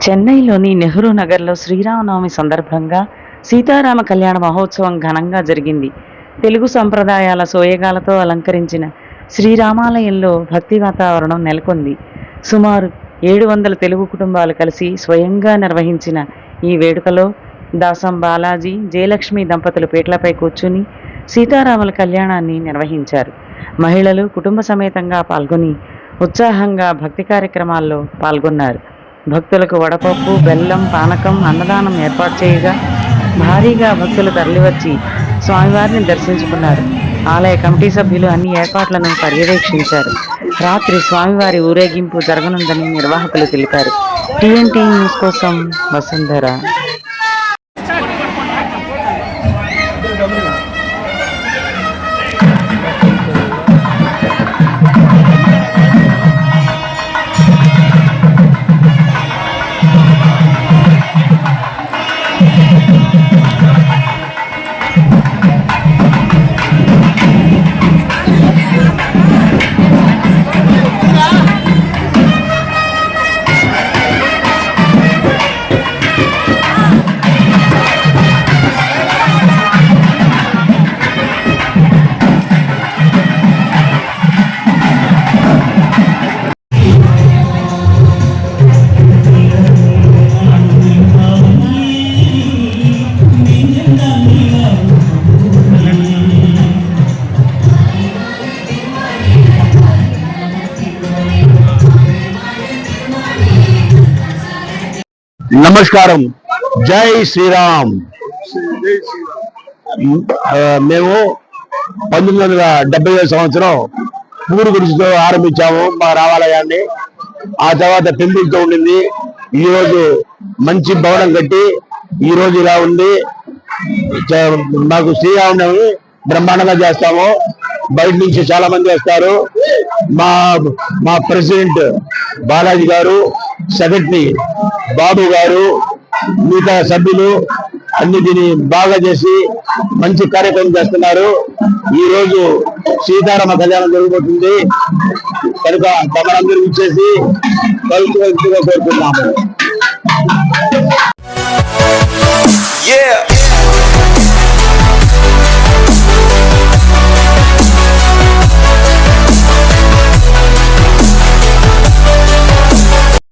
చెన్నైలోని నెహ్రూ నగర్లో శ్రీరామనవమి సందర్భంగా సీతారామ కళ్యాణ మహోత్సవం ఘనంగా జరిగింది. తెలుగు సంప్రదాయాల సోయగాలతో అలంకరించిన శ్రీరామాలయంలో భక్తి వాతావరణం నెలకొంది. సుమారు 700 తెలుగు కుటుంబాలు కలిసి స్వయంగా నిర్వహించిన ఈ వేడుకలో దాసం బాలాజీ, జయలక్ష్మి దంపతులు పీటలపై కూర్చుని సీతారాముల కళ్యాణాన్ని నిర్వహించారు. మహిళలు కుటుంబ సమేతంగా పాల్గొని ఉత్సాహంగా భక్తి కార్యక్రమాల్లో పాల్గొన్నారు. భక్తులకు వడపప్పు, బెల్లం, పానకం, అన్నదానం ఏర్పాటు చేయగా భారీగా భక్తులు తరలివచ్చి స్వామివారిని దర్శించుకున్నారు. ఆలయ కమిటీ సభ్యులు అన్ని ఏర్పాట్లను పర్యవేక్షించారు. రాత్రి స్వామివారి ఊరేగింపు జరగనుందని నిర్వాహకులు తెలిపారు. టీఎన్టీ న్యూస్ కోసం వసుంధర. నమస్కారం. జై శ్రీరామ్. మేము 1970 సంవత్సరం పూరు గుడితో ఆరంభించాము మా రామాలయాన్ని. ఆ తర్వాత పెంపులతో ఉండింది. ఈ రోజు మంచి భవనం కట్టి ఈ రోజు ఇలా ఉంది. మాకు శ్రీరామనవమి బ్రహ్మాండంగా చేస్తాము. బయట నుంచి చాలా మంది వస్తారు. మా ప్రెసిడెంట్ బాలాజీ గారు, సెక్రటరీ బాబు గారు, మిగతా సభ్యులు అన్ని దీన్ని బాగా చేసి మంచి కార్యక్రమం చేస్తున్నారు. ఈ రోజు సీతారామ కళ్యాణం జరగబోతుంది కనుక తమరందరూ ఇచ్చేసి కోరుతున్నాము.